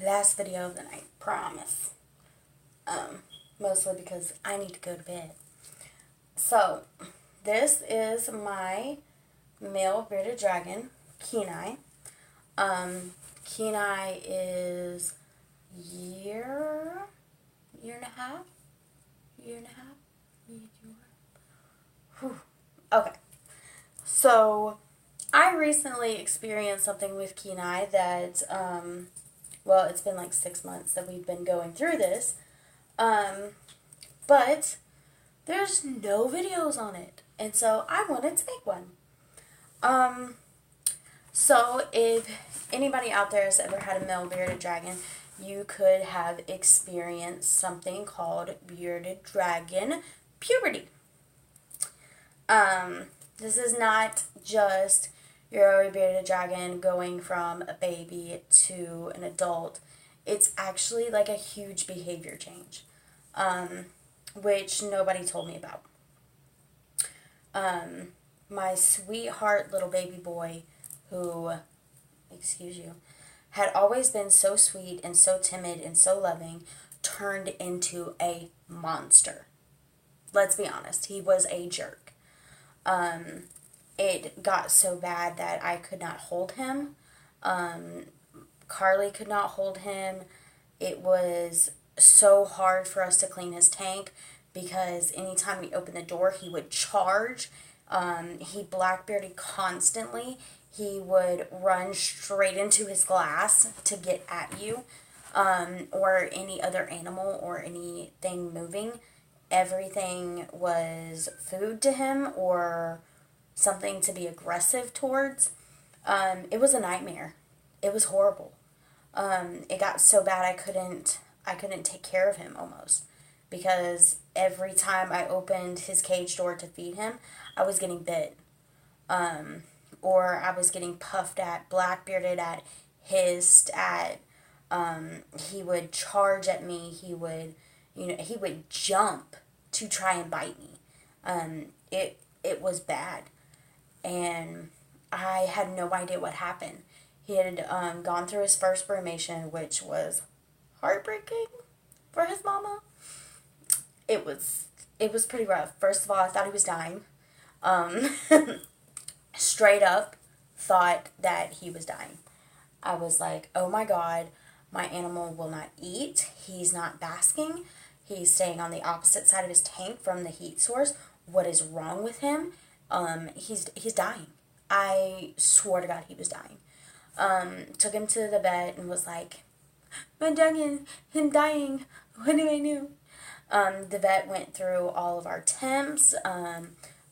last video of the night, promise. Mostly because I need to go to bed. So, this is my male bearded dragon, Kenai. Kenai is year and a half. Whew. Okay. So, I recently experienced something with Kenai that, well, it's been like 6 months that we've been going through this. But there's no videos on it. And so I wanted to make one. So if anybody out there has ever had a male bearded dragon, you could have experienced something called bearded dragon puberty. This is not just your bearded dragon going from a baby to an adult. It's actually like a huge behavior change, which nobody told me about. My sweetheart little baby boy, who, excuse you, had always been so sweet and so timid and so loving, turned into a monster. Let's be honest, he was a jerk. It got so bad that I could not hold him. Carly could not hold him. It was so hard for us to clean his tank because anytime we opened the door, he would charge. He blackbearded constantly. He would run straight into his glass to get at you, or any other animal or anything moving. Everything was food to him or something to be aggressive towards. It was a nightmare. It was horrible. It got so bad I couldn't take care of him almost, because every time I opened his cage door to feed him, I was getting bit. Or I was getting puffed at, blackbearded at, hissed at. He would charge at me. He would jump to try and bite me. It was bad. And I had no idea what happened. He had gone through his first brumation, which was heartbreaking for his mama. It was pretty rough. First of all, I thought he was dying. Straight up thought that he was dying. I was like, oh my God, my animal will not eat. He's not basking. He's staying on the opposite side of his tank from the heat source. What is wrong with him? He's dying. I swore to God he was dying. Took him to the vet and was like, my dragon, him dying. What do I do? The vet went through all of our temps.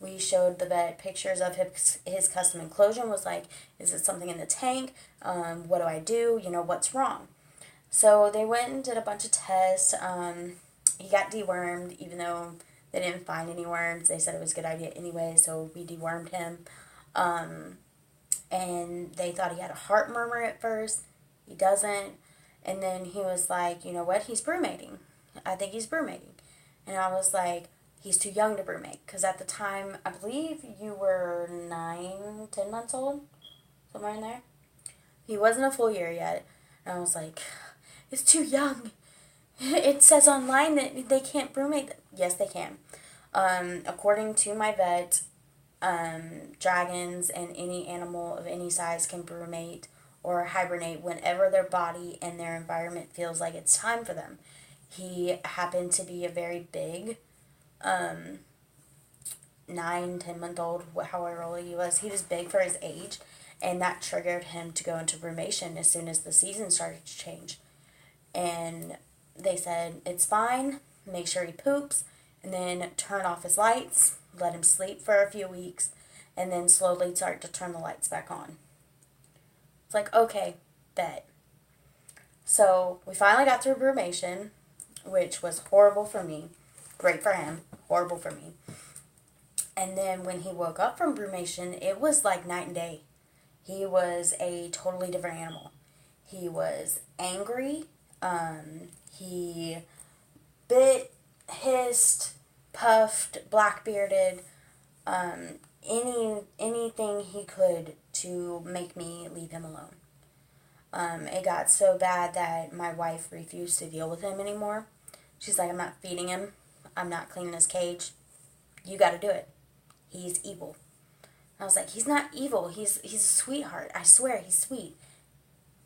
We showed the vet pictures of his custom enclosure and was like, is it something in the tank? What do I do? What's wrong? So they went and did a bunch of tests. He got dewormed, even though they didn't find any worms. They said it was a good idea anyway, so we dewormed him. And they thought he had a heart murmur at first. He doesn't. And then he was like, you know what? He's brumating. I think he's brumating. And I was like, he's too young to brumate. Because at the time, I believe you were 10 months old. Somewhere in there. He wasn't a full year yet. And I was like, it's too young. It says online that they can't brumate. Yes, they can. According to my vet, dragons and any animal of any size can brumate or hibernate whenever their body and their environment feels like it's time for them. He happened to be a very big 9-10-month-old, however old he was. He was big for his age, and that triggered him to go into brumation as soon as the season started to change. And they said, it's fine, make sure he poops, and then turn off his lights, let him sleep for a few weeks, and then slowly start to turn the lights back on. It's like, okay, bet. So we finally got through brumation, which was horrible for me. Great for him, horrible for me. And then when he woke up from brumation, it was like night and day. He was a totally different animal. He was angry. He bit, hissed, puffed, blackbearded, anything he could to make me leave him alone. It got so bad that my wife refused to deal with him anymore. She's like, I'm not feeding him. I'm not cleaning his cage. You got to do it. He's evil. I was like, he's not evil. He's a sweetheart. I swear, he's sweet.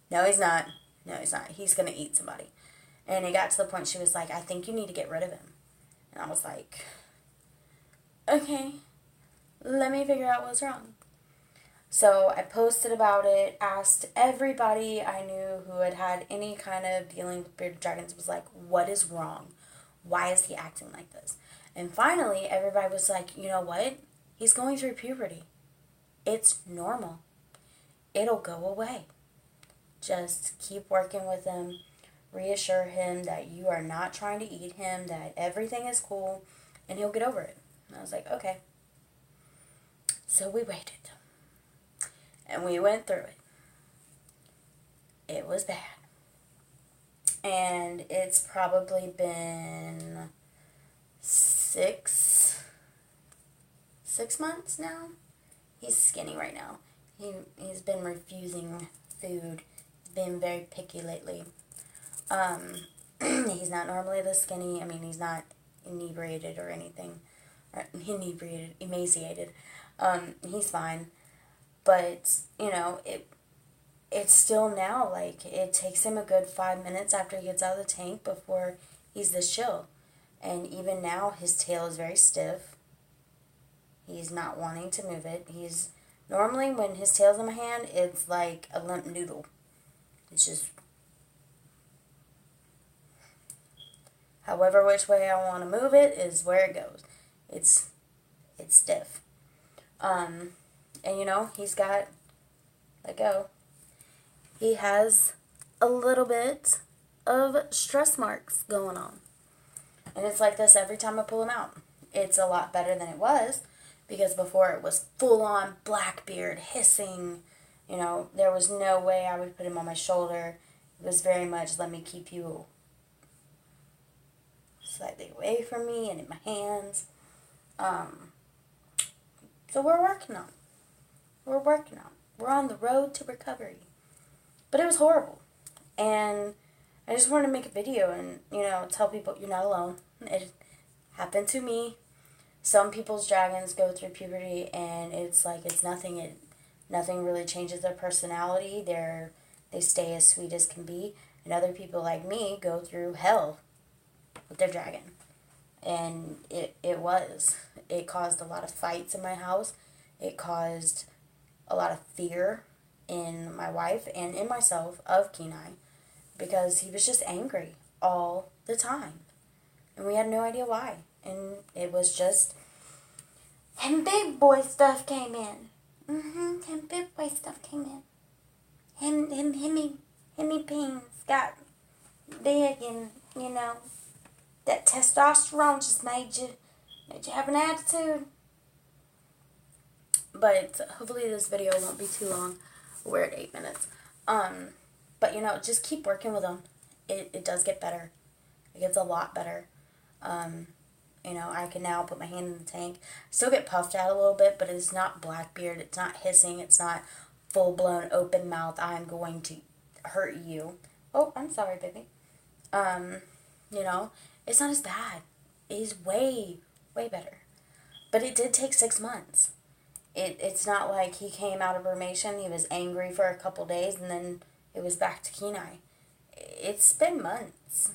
No, he's not. No, he's not. He's going to eat somebody. And it got to the point she was like, I think you need to get rid of him. And I was like, okay, let me figure out what's wrong. So I posted about it, asked everybody I knew who had had any kind of dealing with bearded dragons, was like, what is wrong? Why is he acting like this? And finally, everybody was like, you know what? He's going through puberty. It's normal. It'll go away. Just keep working with him. Reassure him that you are not trying to eat him, that everything is cool, and he'll get over it. And I was like, okay. So we waited. And we went through it. It was bad. And it's probably been six months now. He's skinny right now. He's been refusing food. He's been very picky lately. He's not normally this skinny. I mean, he's not inebriated or anything. Or emaciated. He's fine. But, you know, it's still now, like, it takes him a good 5 minutes after he gets out of the tank before he's this chill. And even now, his tail is very stiff. He's not wanting to move it. Normally, when his tail's in my hand, it's like a limp noodle. It's just, however which way I want to move it is where it goes. It's stiff. And you know, he's got, let go. He has a little bit of stress marks going on. And it's like this every time I pull him out. It's a lot better than it was, because before it was full-on Blackbeard, hissing. You know, there was no way I would put him on my shoulder. It was very much, let me keep you slightly away from me and in my hands. So we're working on it. We're on the road to recovery. But it was horrible. And I just wanted to make a video and, you know, tell people you're not alone. It happened to me. Some people's dragons go through puberty and it's like it's nothing. Nothing really changes their personality. They stay as sweet as can be. And other people like me go through hell with their dragon. And it caused a lot of fights in my house. It caused a lot of fear in my wife and in myself of Kenai, because he was just angry all the time. And we had no idea why. And it was just, and big boy stuff came in. And big boy stuff came in. Himmy Beans got big, and, you know, that testosterone just made you have an attitude. But hopefully this video won't be too long. We're at 8 minutes. But, you know, just keep working with them. It does get better. It gets a lot better. You know, I can now put my hand in the tank. Still get puffed out a little bit, but it's not Blackbeard. It's not hissing. It's not full-blown open mouth. I'm going to hurt you. Oh, I'm sorry, baby. You know, it's not as bad. It is way, way better. But it did take 6 months. It's not like he came out of brumation, he was angry for a couple days, and then it was back to Kenai. It's been months.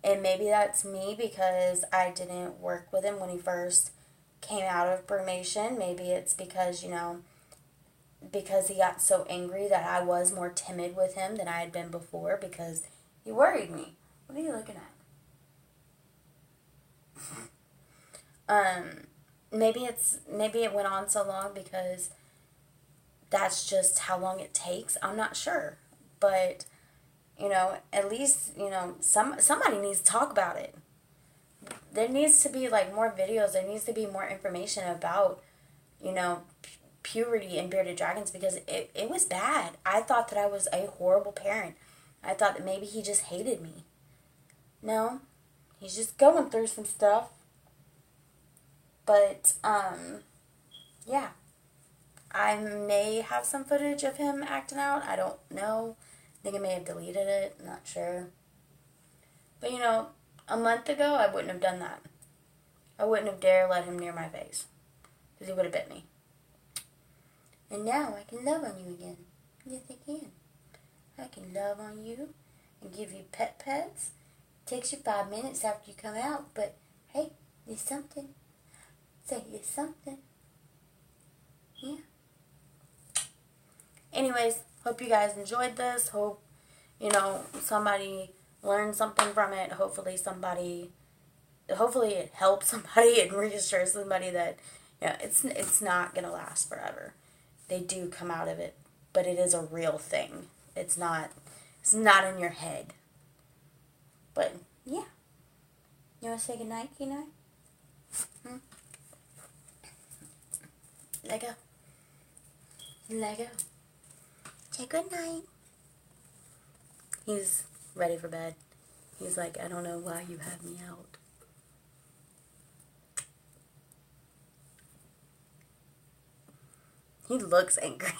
And maybe that's me because I didn't work with him when he first came out of brumation. Maybe it's because, you know, because he got so angry that I was more timid with him than I had been before, because he worried me. What are you looking at? Maybe it went on so long because that's just how long it takes. I'm not sure. But, you know, at least, you know, somebody needs to talk about it. There needs to be, like, more videos. There needs to be more information about, you know, puberty and bearded dragons, because it was bad. I thought that I was a horrible parent. I thought that maybe he just hated me. No, he's just going through some stuff. But, yeah, I may have some footage of him acting out. I don't know. I think I may have deleted it. I'm not sure. But a month ago, I wouldn't have done that. I wouldn't have dared let him near my face. Because he would have bit me. And now I can love on you again. Yes, I can. I can love on you and give you pets. It takes you 5 minutes after you come out, but hey, there's something. Say there's something. Yeah. Anyways, hope you guys enjoyed this. Hope, somebody learned something from it. Hopefully it helps somebody and reassures somebody that, it's not going to last forever. They do come out of it, but it is a real thing. It's not in your head. But, yeah. You want to say goodnight, Kenai? Lego. Say goodnight. He's ready for bed. He's like, I don't know why you have me out. He looks angry.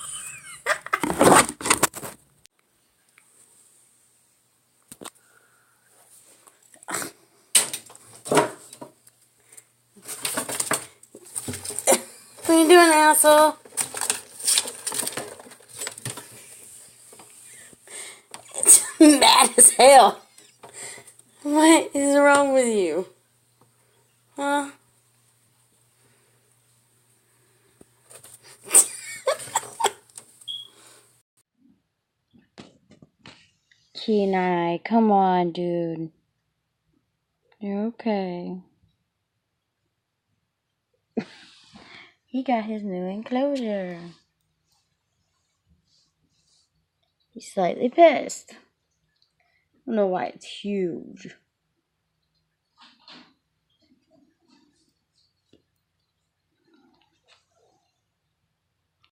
What are you doing, asshole? It's mad as hell. What is wrong with you? Huh? Kenai, come on, dude. You're okay. He got his new enclosure. He's slightly pissed. I don't know why it's huge.